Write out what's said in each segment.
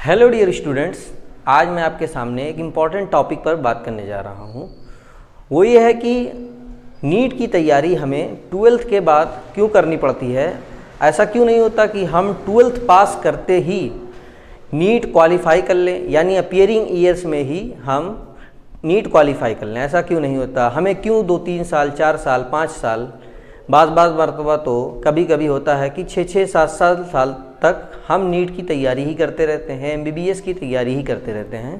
Hello dear students, आज मैं आपके सामने एक इम्पॉर्टेंट टॉपिक पर बात करने जा रहा हूँ। वो ये है कि नीट की तैयारी हमें 12th के बाद क्यों करनी पड़ती है। ऐसा क्यों नहीं होता कि हम 12th पास करते ही नीट क्वालिफाई कर लें, यानी अपीयरिंग ईयर्स में ही हम नीट क्वालिफाई कर लें। ऐसा क्यों नहीं होता, हमें क्यों 2-3 साल, 4 साल, 5 साल, बार मरतबा तो कभी कभी होता है कि 6-6, 7-7 साल तक हम नीट की तैयारी ही करते रहते हैं, एमबीबीएस की तैयारी ही करते रहते हैं,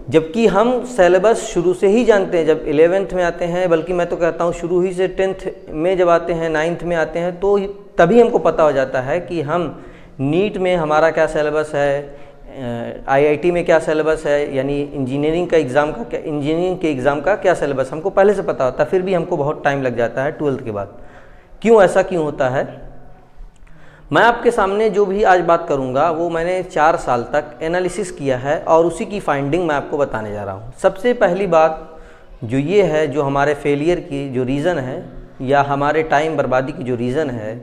जबकि हम सिलेबस शुरू से ही जानते हैं। जब 11th में आते हैं, बल्कि मैं तो कहता हूँ शुरू ही से 10th में जब आते हैं, 9th में आते हैं, तो तभी हमको पता हो जाता है कि हम नीट में हमारा क्या सिलेबस है, आईआईटी में क्या सिलेबस है, यानी इंजीनियरिंग के एग्ज़ाम का क्या सिलेबस हमको पहले से पता होता है। फिर भी हमको बहुत टाइम लग जाता है 12th के बाद। ऐसा क्यों होता है? मैं आपके सामने जो भी आज बात करूंगा वो मैंने 4 साल तक एनालिसिस किया है और उसी की फाइंडिंग मैं आपको बताने जा रहा हूँ। सबसे पहली बात जो ये है, जो हमारे फेलियर की जो रीज़न है या हमारे टाइम बर्बादी की जो रीज़न है,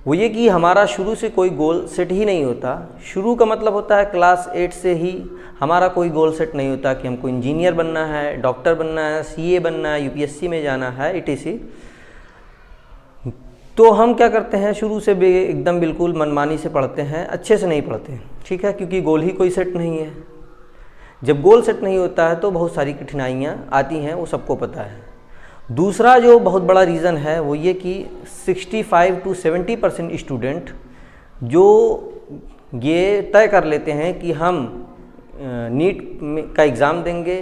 वो ये कि हमारा शुरू से कोई गोल सेट ही नहीं होता। शुरू का मतलब होता है क्लास 8 से ही हमारा कोई गोल सेट नहीं होता कि हमको इंजीनियर बनना है, डॉक्टर बनना है, सीए बनना है, यूपीएससी में जाना है, ईटीसी। तो हम क्या करते हैं, शुरू से एकदम बिल्कुल मनमानी से पढ़ते हैं, अच्छे से नहीं पढ़ते, ठीक है, क्योंकि गोल ही कोई सेट नहीं है। जब गोल सेट नहीं होता है तो बहुत सारी कठिनाइयाँ आती हैं, वो सबको पता है। दूसरा जो बहुत बड़ा रीज़न है वो ये कि 65 to 70% स्टूडेंट जो ये तय कर लेते हैं कि हम नीट का एग्ज़ाम देंगे,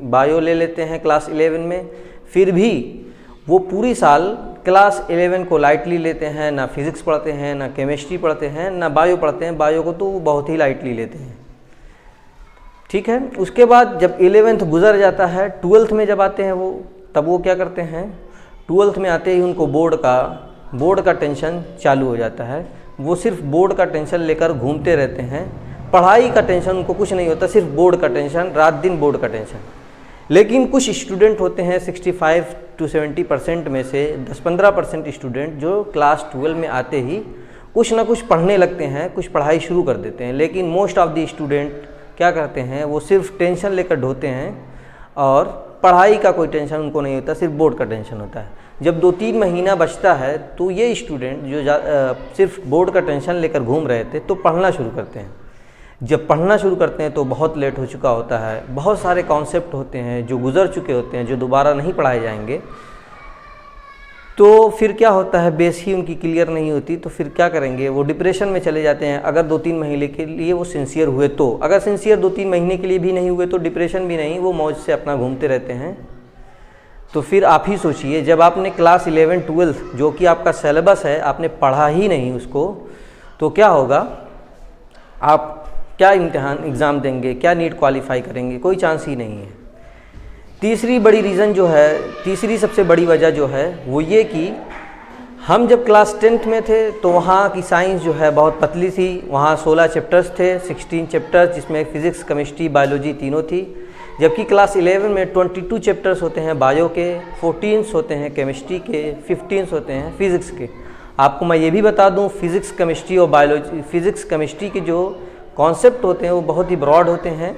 बायो ले लेते हैं क्लास 11 में, फिर भी वो पूरी साल क्लास 11 को लाइटली लेते हैं, ना फिज़िक्स पढ़ते हैं, ना केमिस्ट्री पढ़ते हैं, ना बायो पढ़ते हैं। बायो को तो वो बहुत ही लाइटली लेते हैं, ठीक है। उसके बाद जब 11th गुजर जाता है, 12th में जब आते हैं तब वो क्या करते हैं, 12th में आते ही उनको बोर्ड का टेंशन चालू हो जाता है। वो सिर्फ बोर्ड का टेंशन लेकर घूमते रहते हैं, पढ़ाई का टेंशन उनको कुछ नहीं होता, सिर्फ बोर्ड का टेंशन, रात दिन बोर्ड का टेंशन। लेकिन कुछ स्टूडेंट होते हैं 65 to 70% में से 10-15% स्टूडेंट जो क्लास 12 में आते ही कुछ ना कुछ पढ़ने लगते हैं, कुछ पढ़ाई शुरू कर देते हैं। लेकिन मोस्ट ऑफ द स्टूडेंट क्या करते हैं, वो सिर्फ टेंशन लेकर ढोते हैं और पढ़ाई का कोई टेंशन उनको नहीं होता, सिर्फ बोर्ड का टेंशन होता है। जब 2-3 महीना बचता है तो ये स्टूडेंट जो सिर्फ बोर्ड का टेंशन लेकर घूम रहे थे तो पढ़ना शुरू करते हैं। जब पढ़ना शुरू करते हैं तो बहुत लेट हो चुका होता है, बहुत सारे कॉन्सेप्ट होते हैं जो गुजर चुके होते हैं, जो दोबारा नहीं पढ़ाए जाएंगे। तो फिर क्या होता है, बेस ही उनकी क्लियर नहीं होती, तो फिर क्या करेंगे, वो डिप्रेशन में चले जाते हैं। अगर 2-3 महीने के लिए वो सिंसियर हुए तो, अगर सिंसियर 2-3 महीने के लिए भी नहीं हुए तो डिप्रेशन भी नहीं, वो मौज से अपना घूमते रहते हैं। तो फिर आप ही सोचिए, जब आपने क्लास 11-12 जो कि आपका सिलेबस है, आपने पढ़ा ही नहीं उसको, तो क्या होगा, आप क्या एग्ज़ाम देंगे, क्या नीट क्वालिफाई करेंगे, कोई चांस ही नहीं है। तीसरी बड़ी रीज़न जो है, तीसरी सबसे बड़ी वजह जो है वो ये कि हम जब क्लास 10th में थे तो वहाँ की साइंस जो है बहुत पतली थी। वहाँ 16 चैप्टर्स थे, 16 चैप्टर्स, जिसमें फिज़िक्स, केमिस्ट्री, बायोलॉजी तीनों थी। जबकि क्लास 11 में 22 चैप्टर्स होते हैं बायो के, 14 होते हैं केमिस्ट्री के, 15 होते हैं फिज़िक्स के। आपको मैं ये भी बता दूँ, फिज़िक्स, केमिस्ट्री और बायोलॉजी, फिज़िक्स, केमिस्ट्री के जो कॉन्सेप्ट होते हैं वो बहुत ही ब्रॉड होते हैं,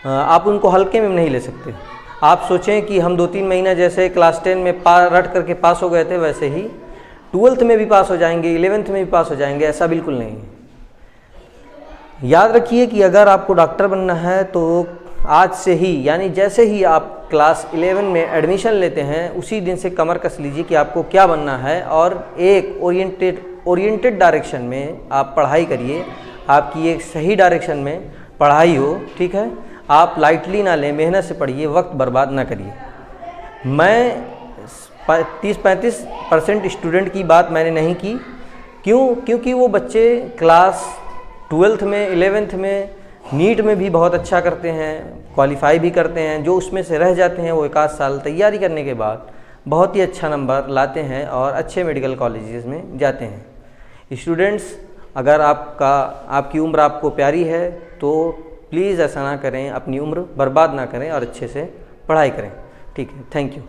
आप उनको हल्के में नहीं ले सकते। आप सोचें कि हम 2-3 महीना जैसे क्लास 10 में रट करके पास हो गए थे, वैसे ही 12th में भी पास हो जाएंगे, 11th में भी पास हो जाएंगे, ऐसा बिल्कुल नहीं है। याद रखिए कि अगर आपको डॉक्टर बनना है तो आज से ही, यानी जैसे ही आप क्लास 11 में एडमिशन लेते हैं उसी दिन से कमर कस लीजिए कि आपको क्या बनना है, और एक ओरिएंटेड डायरेक्शन में आप पढ़ाई करिए। आपकी एक सही डायरेक्शन में पढ़ाई हो, ठीक है। आप लाइटली ना लें, मेहनत से पढ़िए, वक्त बर्बाद ना करिए। मैं 30-35% स्टूडेंट की बात मैंने नहीं की, क्योंकि वो बच्चे क्लास 12th में, 11th में, नीट में भी बहुत अच्छा करते हैं, क्वालिफाई भी करते हैं। जो उसमें से रह जाते हैं वो 1 आध साल तैयारी करने के बाद बहुत ही अच्छा नंबर लाते हैं और अच्छे मेडिकल कॉलेजेस में जाते हैं। स्टूडेंट्स, अगर आपकी उम्र आपको प्यारी है तो प्लीज़ ऐसा ना करें, अपनी उम्र बर्बाद ना करें और अच्छे से पढ़ाई करें, ठीक है। Thank you.